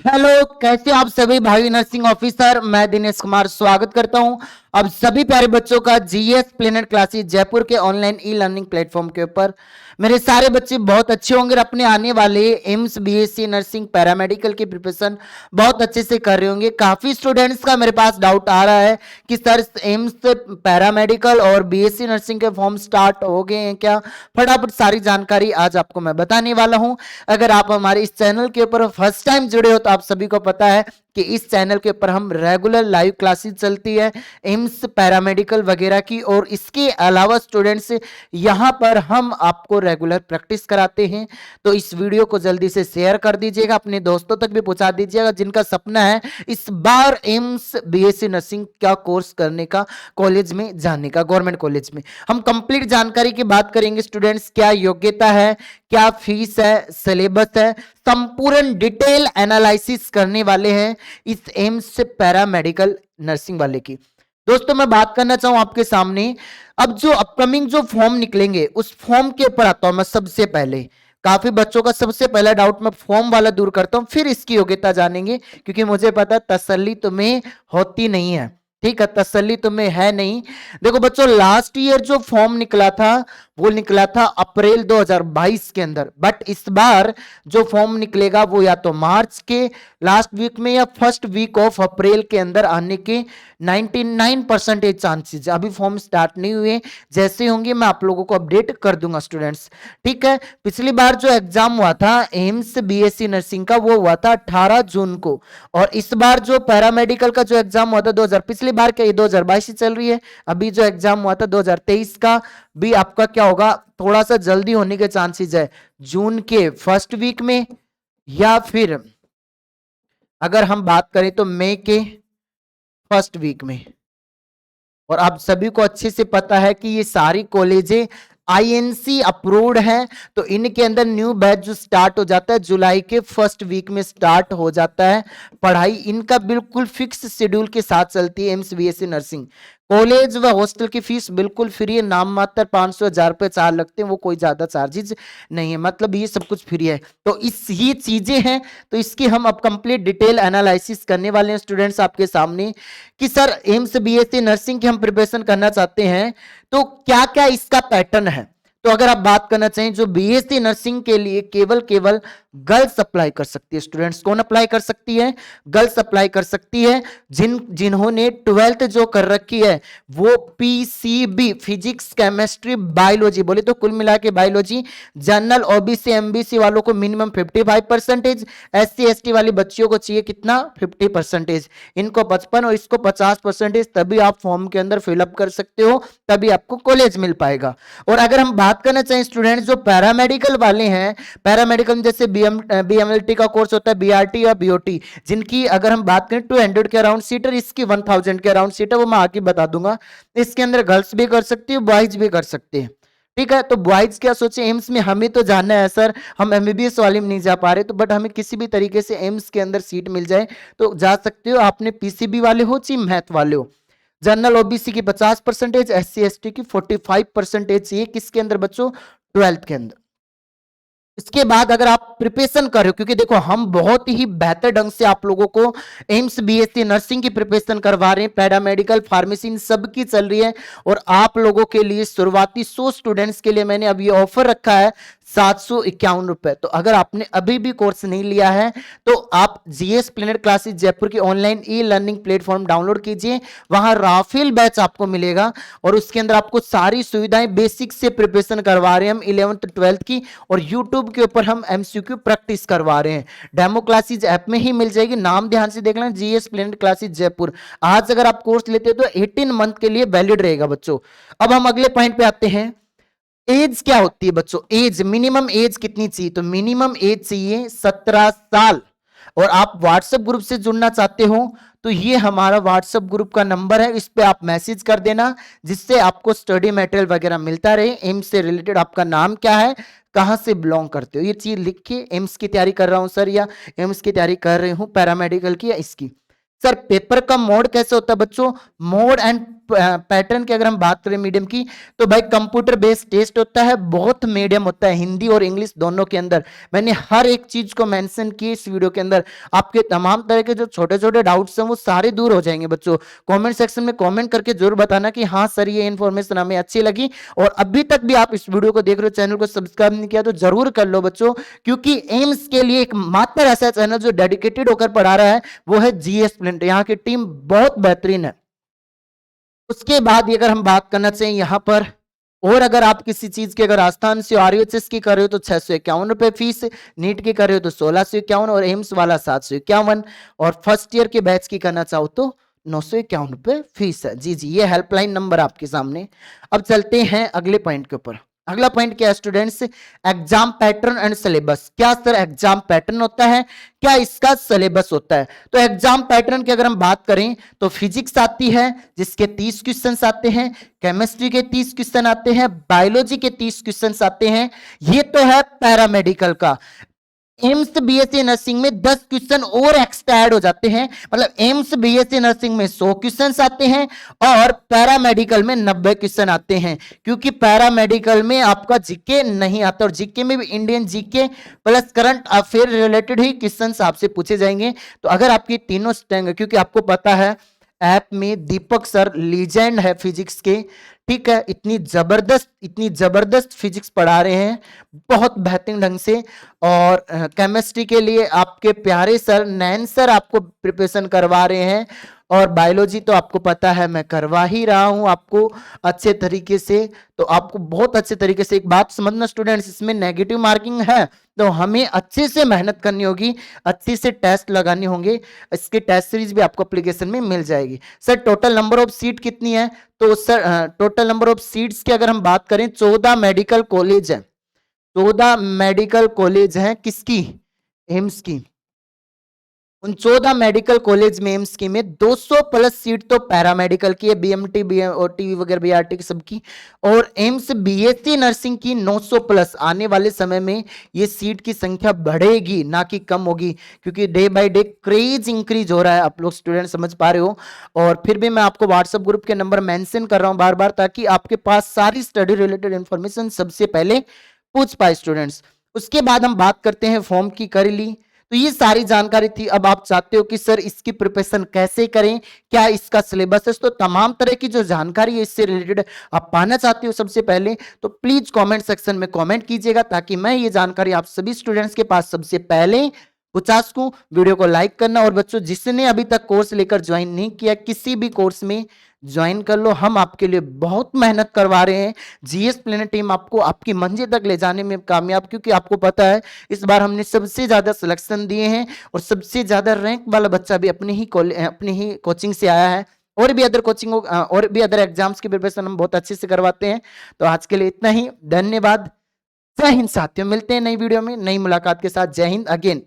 Hello, कैसे हो आप सभी भाई नर्सिंग ऑफिसर। मैं दिनेश कुमार स्वागत करता हूं अब सभी प्यारे बच्चों का जीएस प्लेनेट क्लासेस जयपुर के ऑनलाइन ई लर्निंग प्लेटफॉर्म के ऊपर। मेरे सारे बच्चे बहुत अच्छे होंगे और अपने आने वाले एम्स बीएससी नर्सिंग पैरामेडिकल की प्रिपरेशन बहुत अच्छे से कर रहे होंगे। काफी स्टूडेंट्स का मेरे पास डाउट आ रहा है कि सर एम्स पैरामेडिकल और बीएससी नर्सिंग के फॉर्म स्टार्ट हो गए हैं क्या। फटाफट सारी जानकारी आज आपको मैं बताने वाला हूं। अगर आप हमारे इस चैनल के ऊपर फर्स्ट टाइम जुड़े हो तो आप सभी को पता है कि इस चैनल के ऊपर हम रेगुलर लाइव क्लासेस चलती है एम्स पैरामेडिकल वगैरह की, और इसके अलावा स्टूडेंट्स यहां पर हम आपको रेगुलर प्रैक्टिस कराते हैं। तो इस वीडियो को जल्दी से शेयर कर दीजिएगा, अपने दोस्तों तक भी पहुंचा दीजिएगा जिनका सपना है इस बार एम्स बीएससी नर्सिंग का कोर्स करने का, कॉलेज में जाने का, गवर्नमेंट कॉलेज में। हम कंप्लीट जानकारी की बात करेंगे स्टूडेंट्स, क्या योग्यता है, क्या फीस है, सिलेबस है, संपूर्ण डिटेल एनालिसिस करने वाले हैं इस एम्स पैरामेडिकल नर्सिंग वाले की। दोस्तों मैं बात करना चाहूं आपके सामने, अब जो अपकमिंग जो फॉर्म निकलेंगे उस फॉर्म के ऊपर आता हूं मैं। सबसे पहले काफी बच्चों का सबसे पहला डाउट मैं फॉर्म वाला दूर करता हूं, फिर इसकी योग्यता जानेंगे, क्योंकि मुझे पता है तसल्ली तुम्हें होती नहीं है। ठीक है, तसल्ली तुम्हें है नहीं। देखो बच्चों, लास्ट ईयर जो फॉर्म निकला था वो निकला था अप्रैल 2022 के अंदर, बट इस बार जो फॉर्म निकलेगा वो या तो मार्च के लास्ट वीक में या फर्स्ट वीक ऑफ अप्रैल के अंदर आने के 99% चांसेस। अभी फॉर्म स्टार्ट नहीं हुए, जैसे होंगे मैं आप लोगों को अपडेट कर दूंगा स्टूडेंट्स। ठीक है, पिछली बार जो एग्जाम हुआ था एम्स बीएससी नर्सिंग का वो हुआ था 18 जून को, और इस बार जो पैरामेडिकल का जो एग्जाम हुआ था 2000, पिछली बार क्या 2022 ही चल रही है, अभी जो एग्जाम हुआ था 2023 का भी आपका क्या होगा, थोड़ा सा जल्दी होने के चांसेस है, जून के फर्स्ट वीक में, या फिर अगर हम बात करें तो मई के फर्स्ट वीक में। और आप सभी को अच्छे से पता है कि ये सारी कॉलेजें आईएनसी अप्रूव्ड है, तो इनके अंदर न्यू बैच जो स्टार्ट हो जाता है जुलाई के फर्स्ट वीक में स्टार्ट हो जाता है पढ़ाई। इनका बिल्कुल फिक्स शेड्यूल के साथ चलती है एम्स बीएससी नर्सिंग। कॉलेज व हॉस्टल की फीस बिल्कुल फ्री है, नाम मात्र 500-1000 रुपए चार्ज लगते हैं, वो कोई ज्यादा चार्जेज नहीं है, मतलब ये सब कुछ फ्री है। तो इस ये चीजें हैं, तो इसकी हम अब कंप्लीट डिटेल एनालिसिस करने वाले हैं स्टूडेंट्स आपके सामने कि सर एम्स बीएससी नर्सिंग की हम प्रिपरेशन करना चाहते हैं तो क्या क्या इसका पैटर्न है। तो अगर आप बात करना चाहें, जो बीएससी नर्सिंग के लिए केवल गर्ल्स अप्लाई कर सकती है स्टूडेंट्स। कौन अप्लाई कर सकती है? गर्ल्स अप्लाई कर सकती है जिन्होंने 12th जो कर रखी है वो पीसीबी, फिजिक्स केमिस्ट्री बायोलॉजी, बोले तो कुल मिला के बायोलॉजी। जनरल ओबीसी एमबीसी वालों को मिनिमम 55%, एससी एसटी वाली बच्चियों को चाहिए कितना, 50%, इनको 55 और इसको 50%, तभी आप फॉर्म के अंदर फिलअप कर सकते हो, तभी आपको कॉलेज मिल पाएगा। और अगर हम बात करना चाहें स्टूडेंट्स जो पैरामेडिकल वाले हैं, पैरामेडिकल में जैसे बीएमएलटी का कोर्स होता है, बीआरटी या बीओटी, जिनकी अगर हम बात करें 200 के अराउंड सीट है, इसकी 1000 के अराउंड सीट है, वो मैं आगे बता दूंगा। इसके अंदर गर्ल्स भी कर सकती है, बॉयज भी कर सकते हैं। ठीक है, तो बॉयज क्या सोचे, एम्स में हमें तो जाना है सर, हम एमबीबीएस वाले में नहीं जा पा रहे, तो बट हमें किसी भी तरीके से एम्स के अंदर सीट मिल जाए तो जा सकते हो। आपने पीसीबी वाले हो चाहे मैथ वाले हो। जनरल ओबीसी की 50%, एससी एसटी की 45% चाहिए, किसके अंदर बच्चों, 12th के अंदर। इसके बाद अगर आप प्रिपरेशन कर रहे हो, क्योंकि देखो हम बहुत ही बेहतर ढंग से आप लोगों को एम्स बीएससी नर्सिंग की प्रिपरेशन करवा रहे हैं, पैरामेडिकल फार्मेसी इन सब की चल रही है, और आप लोगों के लिए शुरुआती 100 स्टूडेंट्स के लिए मैंने अब ये ऑफर रखा है 751 रुपए। तो अगर आपने अभी भी कोर्स नहीं लिया है तो आप जीएस प्लेनेट क्लासेस जयपुर की online e learning platform download कीजिए, वहां राफेल बैच आपको मिलेगा, और उसके अंदर आपको सारी सुविधाएं बेसिक से प्रिपरेशन करवा रहे हैं हम 11th 12th की, और यूट्यूब के ऊपर हम एमसीक्यू प्रैक्टिस करवा रहे हैं। डेमो क्लासेस ऐप में ही मिल जाएगी, नाम ध्यान से देख लेना, जीएस प्लेनेट क्लासेस जयपुर। आज अगर आप कोर्स लेते हो तो 18 मंथ के लिए वैलिड रहेगा बच्चों। अब हम अगले पॉइंट पे आते हैं, एज क्या होती है बच्चों, एज मिनिमम एज कितनी चाहिए, तो मिनिमम एज चाहिए 17 साल। और आप व्हाट्सएप ग्रुप से जुड़ना चाहते हो तो ये हमारा व्हाट्सएप ग्रुप का नंबर है, इस पे आप मैसेज कर देना, जिससे आपको स्टडी मटेरियल वगैरह मिलता रहे। एम्स से रिलेटेड आपका नाम क्या है, कहां से बिलोंग करते हो, ये चीज लिख के, एम्स की तैयारी कर रहा हूं सर, या एम्स की तैयारी कर रही हूं पैरामेडिकल की या इसकी, सर पेपर का मोड कैसे होता है बच्चों? मोड एंड पैटर्न की अगर हम बात करें मीडियम की, तो भाई कंप्यूटर बेस्ड टेस्ट होता है, बहुत मीडियम होता है, हिंदी और इंग्लिश दोनों के अंदर। मैंने हर एक चीज को मेंशन की इस वीडियो के अंदर। आपके तमाम तरह के जो छोटे छोटे डाउट्स हैं वो सारे दूर हो जाएंगे बच्चों। कमेंट सेक्शन में कमेंट करके जरूर बताना कि हाँ सर ये इन्फॉर्मेशन हमें अच्छी लगी। और अभी तक भी आप इस वीडियो को देख रहे हो, चैनल को सब्सक्राइब नहीं किया तो जरूर कर लो बच्चों, क्योंकि एम्स के लिए एक मात्र ऐसा चैनल जो डेडिकेटेड होकर पढ़ा रहा है वो है जीएस प्लेनेट। यहाँ की टीम बहुत बेहतरीन है। उसके बाद अगर हम बात करना चाहिए यहाँ पर, और अगर आप किसी चीज के अगर राजस्थान से आरयूएचएस की कर रहे हो तो 651 रुपए फीस, नीट की कर रहे हो तो 1651 और एम्स वाला 751, और फर्स्ट ईयर के बैच की करना चाहो तो 951 रुपए फीस है। जी जी, ये हेल्पलाइन नंबर आपके सामने। अब चलते हैं अगले पॉइंट के ऊपर। अगला पॉइंट क्या है students? Exam pattern and syllabus. क्या सर एग्जाम पैटर्न होता है, क्या इसका सिलेबस होता है? तो एग्जाम पैटर्न की अगर हम बात करें तो फिजिक्स आती है जिसके 30 क्वेश्चन आते हैं, केमिस्ट्री के 30 क्वेश्चन आते हैं, बायोलॉजी के 30 क्वेश्चन आते हैं। ये तो है पैरामेडिकल का। एम्स बीएससी नर्सिंग में 10 क्वेश्चन और एक्स्ट्रा ऐड हो जाते हैं, मतलब एम्स बीएससी नर्सिंग में 100 क्वेश्चन आते हैं और पैरामेडिकल में 90 क्वेश्चन आते हैं, क्योंकि पैरामेडिकल में आपका जीके नहीं आता, और जीके में भी Indian GK plus current affair related ही क्वेश्चन आपसे पूछे जाएंगे। तो अगर आपकी तीनों स्ट्रेंथ, क्योंकि आपको पता है ऐप में दीपक सर लीजेंड है फिजिक्स के, ठीक है, इतनी जबरदस्त फिजिक्स पढ़ा रहे हैं बहुत बेहतरीन ढंग से। और केमिस्ट्री के लिए आपके प्यारे सर नैन सर आपको प्रिपरेशन करवा रहे हैं, और बायोलॉजी तो आपको पता है मैं करवा ही रहा हूं आपको अच्छे तरीके से। तो आपको बहुत अच्छे तरीके से, एक बात समझना स्टूडेंट्स, इसमें नेगेटिव मार्किंग है तो हमें अच्छे से मेहनत करनी होगी, अच्छे से टेस्ट लगाने होंगे। इसके टेस्ट सीरीज भी आपको एप्लीकेशन में मिल जाएगी। Sir total number of seat कितनी है? तो sir total number of seats की अगर हम बात करें 14 मेडिकल कॉलेज है, 14 मेडिकल कॉलेज हैं किसकी? एम्स की। उन 14 मेडिकल कॉलेज में एम्स की में 200 प्लस सीट तो पैरामेडिकल की है, बीएमटी बीओटी वगैरह बीआरटी की सबकी, और एम्स बीएससी नर्सिंग की 900 प्लस। आने वाले समय में ये सीट की संख्या बढ़ेगी ना कि कम होगी, क्योंकि day by day craze increase हो रहा है, आप लोग स्टूडेंट समझ पा रहे हो। और फिर भी मैं आपको व्हाट्सएप ग्रुप के नंबर मेंशन कर रहा हूं बार बार, ताकि आपके पास सारी स्टडी रिलेटेड इंफॉर्मेशन सबसे पहले पूछ पाए स्टूडेंट्स। उसके बाद हम बात करते हैं फॉर्म की, कर ली तो ये सारी जानकारी थी। अब आप चाहते हो कि सर इसकी प्रिपरेशन कैसे करें, क्या इसका सिलेबस है, तो तमाम तरह की जो जानकारी है इससे रिलेटेड आप पाना चाहते हो सबसे पहले, तो प्लीज कमेंट सेक्शन में कमेंट कीजिएगा, ताकि मैं ये जानकारी आप सभी स्टूडेंट्स के पास सबसे पहले पहुंचा सकूं। वीडियो को लाइक करना, और बच्चों जिसने अभी तक कोर्स लेकर ज्वाइन नहीं किया, किसी भी कोर्स में ज्वाइन कर लो, हम आपके लिए बहुत मेहनत करवा रहे हैं। जीएस प्लेनेट टीम आपको आपकी मंजिल तक ले जाने में कामयाब, क्योंकि आपको पता है इस बार हमने सबसे ज्यादा सिलेक्शन दिए हैं, और सबसे ज्यादा रैंक वाला बच्चा भी अपनी ही कोचिंग से आया है। और भी अदर कोचिंग और भी अदर एग्जाम्स की प्रिपरेशन हम बहुत अच्छे से करवाते हैं। तो आज के लिए इतना ही, धन्यवाद, जय हिंद साथियों। मिलते हैं नई वीडियो में नई मुलाकात के साथ। जय हिंद अगेन।